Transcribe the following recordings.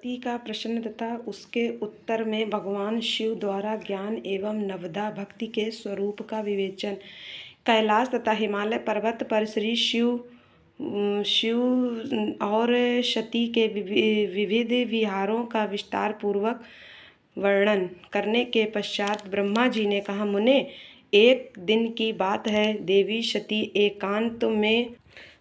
सती का प्रश्न तथा उसके उत्तर में भगवान शिव द्वारा ज्ञान एवं नवदा भक्ति के स्वरूप का विवेचन। कैलाश तथा हिमालय पर्वत पर श्री शिव और सती के विविध विहारों का विस्तार पूर्वक वर्णन करने के पश्चात ब्रह्मा जी ने कहा, मुने, एक दिन की बात है, देवी सती एकांत में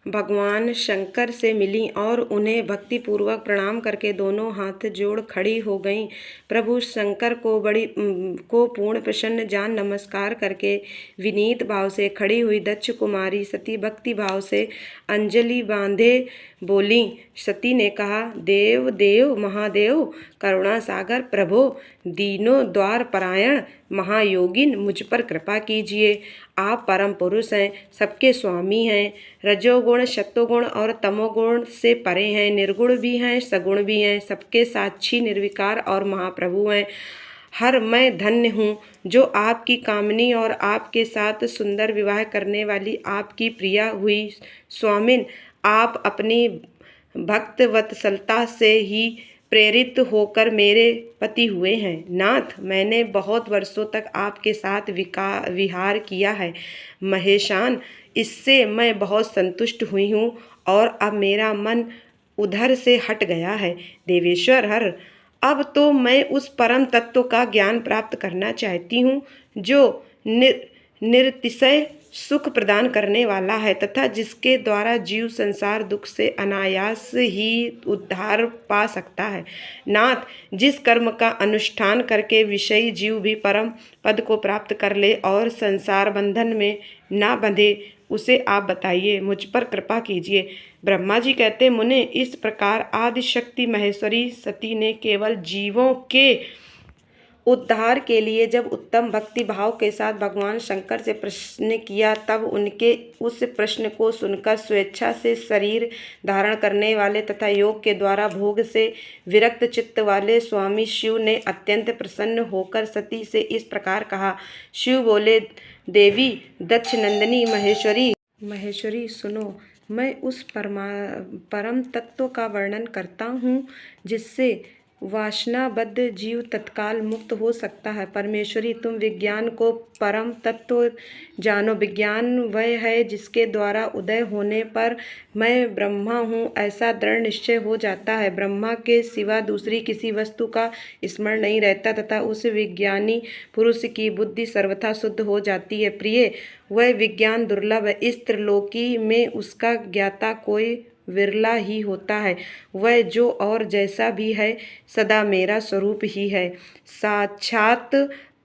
भगवान शंकर से मिली और उन्हें भक्तिपूर्वक प्रणाम करके दोनों हाथ जोड़ खड़ी हो गईं। प्रभु शंकर को पूर्ण प्रसन्न जान नमस्कार करके विनीत भाव से खड़ी हुई दक्ष कुमारी सती भक्ति भाव से अंजलि बांधे बोली। सती ने कहा, देव देव महादेव, करुणा सागर प्रभो, दीनों द्वार परायण महायोगिन, मुझ पर कृपा कीजिए। आप परम पुरुष हैं, सबके स्वामी हैं, रजोगुण सत्वगुण और तमोगुण से परे हैं, निर्गुण भी हैं सगुण भी हैं, सबके साक्षी निर्विकार और महाप्रभु हैं। हर मैं धन्य हूँ जो आपकी कामनी और आपके साथ सुंदर विवाह करने वाली आपकी प्रिया हुई। स्वामिन, आप अपनी भक्त वत्सलता से ही प्रेरित होकर मेरे पति हुए हैं। नाथ, मैंने बहुत वर्षों तक आपके साथ विहार किया है। महेशान, इससे मैं बहुत संतुष्ट हुई हूँ और अब मेरा मन उधर से हट गया है। देवेश्वर हर, अब तो मैं उस परम तत्व का ज्ञान प्राप्त करना चाहती हूँ जो निरतिशय सुख प्रदान करने वाला है तथा जिसके द्वारा जीव संसार दुख से अनायास ही उद्धार पा सकता है। नाथ, जिस कर्म का अनुष्ठान करके विषयी जीव भी परम पद को प्राप्त कर ले और संसार बंधन में ना बंधे, उसे आप बताइए, मुझ पर कृपा कीजिए। ब्रह्मा जी कहते, मुने, इस प्रकार आदिशक्ति महेश्वरी सती ने केवल जीवों के उद्धार के लिए जब उत्तम भक्ति भाव के साथ भगवान शंकर से प्रश्न किया, तब उनके उस प्रश्न को सुनकर स्वेच्छा से शरीर धारण करने वाले तथा योग के द्वारा भोग से विरक्त चित्त वाले स्वामी शिव ने अत्यंत प्रसन्न होकर सती से इस प्रकार कहा। शिव बोले, देवी दक्ष नंदिनी महेश्वरी सुनो, मैं उस परम तत्व का वर्णन करता हूँ जिससे वासनाबद्ध जीव तत्काल मुक्त हो सकता है। परमेश्वरी, तुम विज्ञान को परम तत्व जानो। विज्ञान वह है जिसके द्वारा उदय होने पर मैं ब्रह्मा हूँ ऐसा दृढ़ निश्चय हो जाता है। ब्रह्मा के सिवा दूसरी किसी वस्तु का स्मरण नहीं रहता तथा उस विज्ञानी पुरुष की बुद्धि सर्वथा शुद्ध हो जाती है। प्रिय, वह विज्ञान दुर्लभ है, इस त्रिलोकी में उसका ज्ञाता कोई विरला ही होता है। वह जो और जैसा भी है सदा मेरा स्वरूप ही है, साक्षात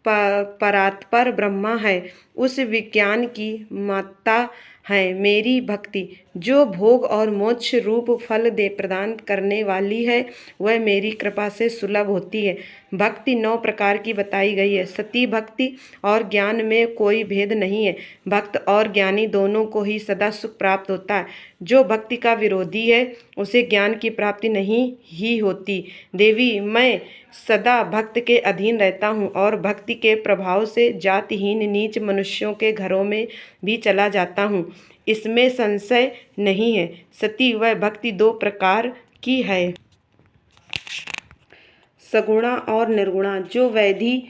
परात्पर ब्रह्मा है। उस विज्ञान की माता है मेरी भक्ति, जो भोग और मोक्ष रूप फल दे प्रदान करने वाली है। वह मेरी कृपा से सुलभ होती है। भक्ति 9 प्रकार की बताई गई है। सती भक्ति और ज्ञान में कोई भेद नहीं है। भक्त और ज्ञानी दोनों को ही सदा सुख प्राप्त होता है। जो भक्ति का विरोधी है उसे ज्ञान की प्राप्ति नहीं ही होती। देवी, मैं सदा भक्त के अधीन रहता हूँ और भक्ति के प्रभाव से जातिहीन नीच मनुष्यों के घरों में भी चला जाता हूँ, इसमें संशय नहीं है। सती, वह भक्ति 2 प्रकार की है, सगुणा और निर्गुणा। जो वैधि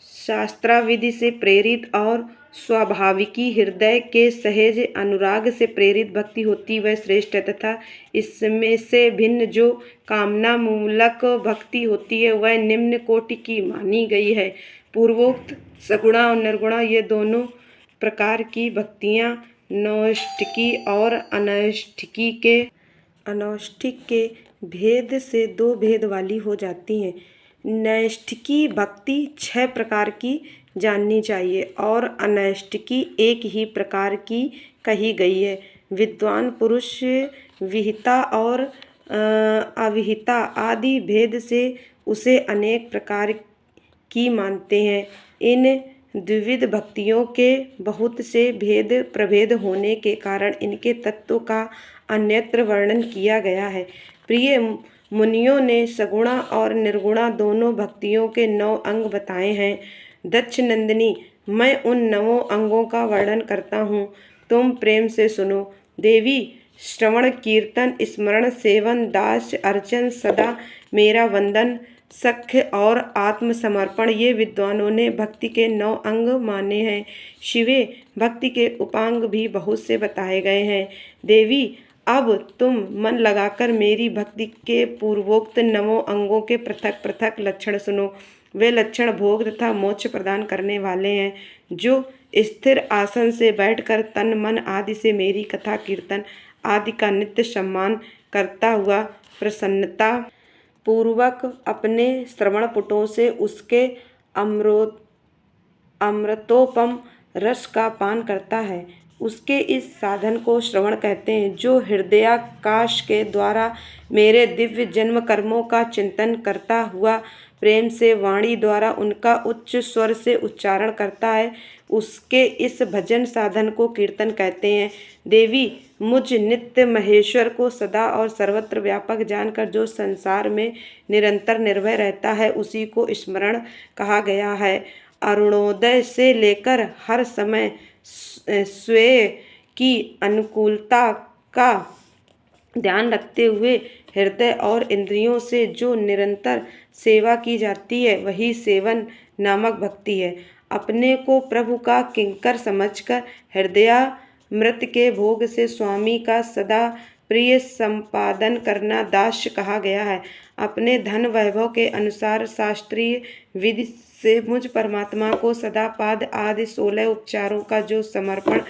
शास्त्राविधि से प्रेरित और स्वाभाविकी हृदय के सहज अनुराग से प्रेरित भक्ति होती वह श्रेष्ठ है तथा इसमें से भिन्न जो कामना मूलक भक्ति होती है वह निम्न कोटि की मानी गई है। पूर्वोक्त सगुणा और निर्गुणा ये दोनों प्रकार की भक्तियाँ नैष्ठिकी और अनौष्ठिक के भेद से 2 भेद वाली हो जाती हैं। नैष्ठिकी भक्ति 6 प्रकार की जाननी चाहिए और अनैष्ठिकी 1 ही प्रकार की कही गई है। विद्वान पुरुष विहिता और अविहिता आदि भेद से उसे अनेक प्रकार की मानते हैं। इन द्विविध भक्तियों के बहुत से भेद प्रभेद होने के कारण इनके तत्व का अन्यत्र वर्णन किया गया है। प्रिय मुनियों ने सगुणा और निर्गुणा दोनों भक्तियों के 9 अंग बताए हैं। दक्ष नंदिनी, मैं उन 9 अंगों का वर्णन करता हूँ, तुम प्रेम से सुनो। देवी श्रवण कीर्तन स्मरण सेवन दास्य अर्चन सदा मेरा वंदन सख्य और आत्मसमर्पण ये विद्वानों ने भक्ति के 9 अंग माने हैं। शिवे, भक्ति के उपांग भी बहुत से बताए गए हैं। देवी, अब तुम मन लगाकर मेरी भक्ति के पूर्वोक्त 9 अंगों के पृथक पृथक लक्षण सुनो। वे लक्षण भोग तथा मोक्ष प्रदान करने वाले हैं। जो स्थिर आसन से बैठकर तन मन आदि से मेरी कथा कीर्तन आदि का नित्य सम्मान करता हुआ प्रसन्नता पूर्वक अपने श्रवणपुटों से उसके अमृतोपम रस का पान करता है, उसके इस साधन को श्रवण कहते हैं। जो हृदयाकाश के द्वारा मेरे दिव्य जन्म कर्मों का चिंतन करता हुआ प्रेम से वाणी द्वारा उनका उच्च स्वर से उच्चारण करता है, उसके इस भजन साधन को कीर्तन कहते हैं। देवी, मुझ नित्य महेश्वर को सदा और सर्वत्र व्यापक जानकर जो संसार में निरंतर निर्भय रहता है, उसी को स्मरण कहा गया है। अरुणोदय से लेकर हर समय स्वयं की अनुकूलता का ध्यान रखते हुए हृदय और इंद्रियों से जो निरंतर सेवा की जाती है, वही सेवन नामक भक्ति है। अपने को प्रभु का किंकर समझकर हृदयामृत के भोग से स्वामी का सदा प्रिय संपादन करना दास्य कहा गया है। अपने धन वैभव के अनुसार शास्त्रीय विधि से मुझ परमात्मा को सदा पाद आदि 16 उपचारों का जो समर्पण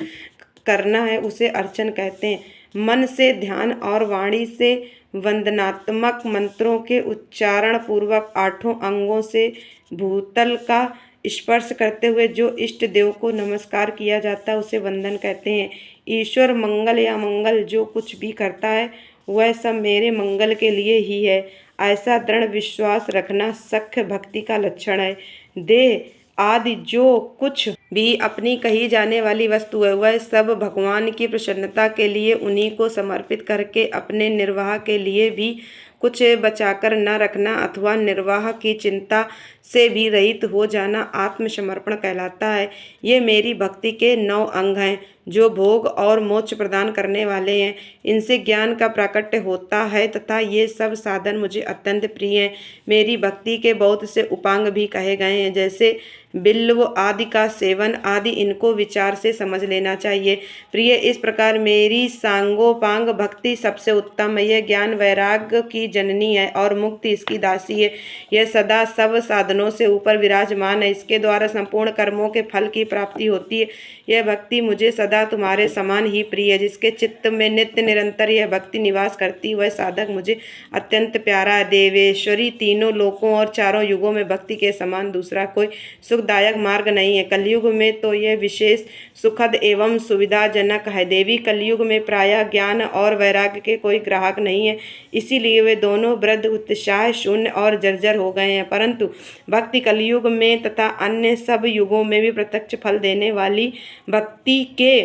करना है, उसे अर्चन कहते हैं। मन से ध्यान और वाणी से वंदनात्मक मंत्रों के उच्चारण पूर्वक 8 अंगों से भूतल का स्पर्श करते हुए जो इष्ट देव को नमस्कार किया जाता है, उसे वंदन कहते हैं। ईश्वर मंगल या मंगल जो कुछ भी करता है, वह सब मेरे मंगल के लिए ही है, ऐसा दृढ़ विश्वास रखना सख्य भक्ति का लक्षण है। देह आदि जो कुछ भी अपनी कही जाने वाली वस्तु है, वह सब भगवान की प्रसन्नता के लिए उन्हीं को समर्पित करके अपने निर्वाह के लिए भी कुछ बचाकर न रखना अथवा निर्वाह की चिंता से भी रहित हो जाना आत्मसमर्पण कहलाता है। ये मेरी भक्ति के 9 अंग हैं, जो भोग और मोक्ष प्रदान करने वाले हैं। इनसे ज्ञान का प्राकट्य होता है तथा ये सब साधन मुझे अत्यंत प्रिय हैं। मेरी भक्ति के बहुत से उपांग भी कहे गए हैं, जैसे बिल्व आदि का सेवन आदि। इनको विचार से समझ लेना चाहिए। प्रिय, इस प्रकार मेरी सांगोपांग भक्ति सबसे उत्तम है। यह ज्ञान वैराग्य की जननी है और मुक्ति इसकी दासी है। यह सदा सब साधनों से ऊपर विराजमान है। इसके द्वारा संपूर्ण कर्मों के फल की प्राप्ति होती है। यह भक्ति मुझे सदा तुम्हारे समान ही प्रिय है। जिसके चित्त में नित्य निरंतर यह भक्ति निवास करती, वह साधक मुझे अत्यंत प्यारा है। देवेश्वरी, तीनों लोकों और चारों युगों में भक्ति के समान दूसरा कोई सुखदायक मार्ग नहीं है। कलयुग में तो यह विशेष सुखद एवं सुविधाजनक है। देवी, कलयुग में प्रायः ज्ञान और वैराग्य के कोई ग्राहक नहीं है, इसीलिए वे दोनों वृद्ध उत्साह शून्य और जर्जर हो गए हैं। परंतु भक्ति कलयुग में तथा अन्य सब युगों में भी प्रत्यक्ष फल देने वाली भक्ति के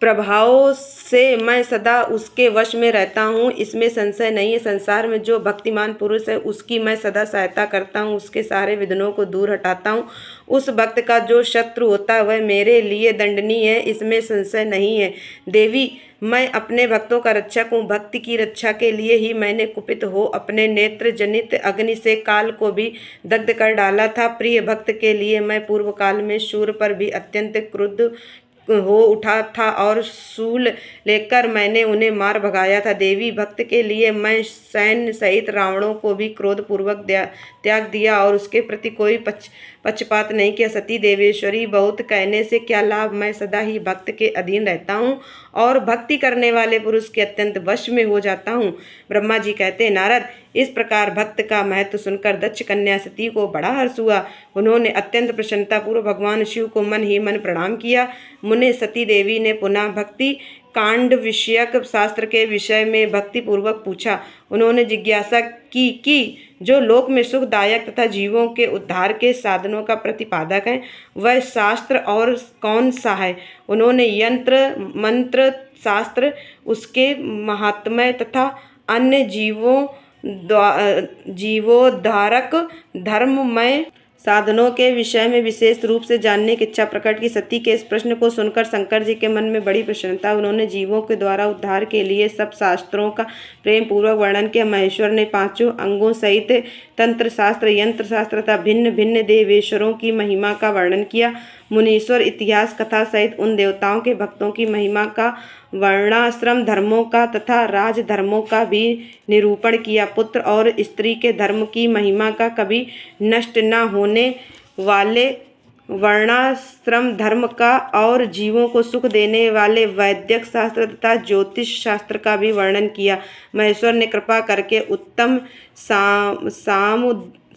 प्रभाव से मैं सदा उसके वश में रहता हूँ, इसमें संशय नहीं है। संसार में जो भक्तिमान पुरुष है, उसकी मैं सदा सहायता करता हूँ, उसके सारे विघ्नों को दूर हटाता हूँ। उस भक्त का जो शत्रु होता है, वह मेरे लिए दंडनीय है, इसमें संशय नहीं है। देवी, मैं अपने भक्तों का रक्षक हूँ। भक्ति की रक्षा के लिए ही मैंने कुपित हो अपने नेत्र जनित अग्नि से काल को भी दग्ध कर डाला था। प्रिय भक्त के लिए मैं पूर्व काल में शूर पर भी अत्यंत क्रुद्ध हो उठा था और शूल लेकर मैंने उन्हें मार भगाया था। देवी, भक्त के लिए मैं सैन्य सहित रावणों को भी क्रोधपूर्वक त्याग दिया और उसके प्रति कोई पक्षपात नहीं किया। सती देवेश्वरी, बहुत कहने से क्या लाभ, मैं सदा ही भक्त के अधीन रहता हूँ और भक्ति करने वाले पुरुष के अत्यंत वश में हो जाता हूँ। ब्रह्मा जी कहते हैं, नारद, इस प्रकार भक्त का महत्व सुनकर दक्ष कन्या सती को बड़ा हर्ष हुआ। उन्होंने अत्यंत प्रसन्नता पूर्वक भगवान शिव को मन ही मन प्रणाम किया। मुने सती देवी ने पुनः भक्ति कांड विषयक शास्त्र के विषय में भक्ति पूर्वक पूछा। उन्होंने जिज्ञासा की कि जो लोक में सुखदायक तथा जीवों के उद्धार के साधनों का प्रतिपादक है, वह शास्त्र और कौन सा है। उन्होंने यंत्र मंत्र शास्त्र, उसके महात्म्य तथा अन्य जीवोद्धारक धर्ममय साधनों के विषय में विशेष रूप से जानने की इच्छा प्रकट की। सती के इस प्रश्न को सुनकर शंकर जी के मन में बड़ी प्रसन्नता। उन्होंने जीवों के द्वारा उद्धार के लिए सब शास्त्रों का प्रेम पूर्वक वर्णन किया। महेश्वर ने 5 अंगों सहित तंत्र शास्त्र, यंत्र शास्त्र तथा भिन्न भिन्न देवेश्वरों की महिमा का वर्णन किया। मुनीश्वर इतिहास कथा सहित उन देवताओं के भक्तों की महिमा का, वर्णाश्रम धर्मों का तथा राज धर्मों का भी निरूपण किया। पुत्र और स्त्री के धर्म की महिमा का, कभी नष्ट न होने वाले वर्णाश्रम धर्म का और जीवों को सुख देने वाले वैदिक शास्त्र तथा ज्योतिष शास्त्र का भी वर्णन किया। महेश्वर ने कृपा करके उत्तम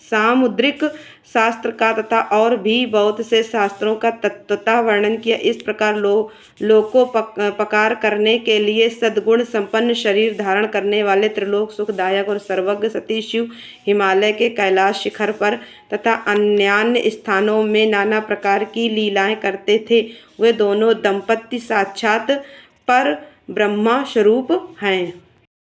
सामुद्रिक शास्त्र का तथा और भी बहुत से शास्त्रों का तत्वतः वर्णन किया। इस प्रकार लोकोपकार करने के लिए सद्गुण संपन्न शरीर धारण करने वाले त्रिलोक सुखदायक और सर्वज्ञ सती शिव हिमालय के कैलाश शिखर पर तथा अन्यान्य स्थानों में नाना प्रकार की लीलाएं करते थे। वे दोनों दंपति साक्षात पर ब्रह्मा स्वरूप हैं।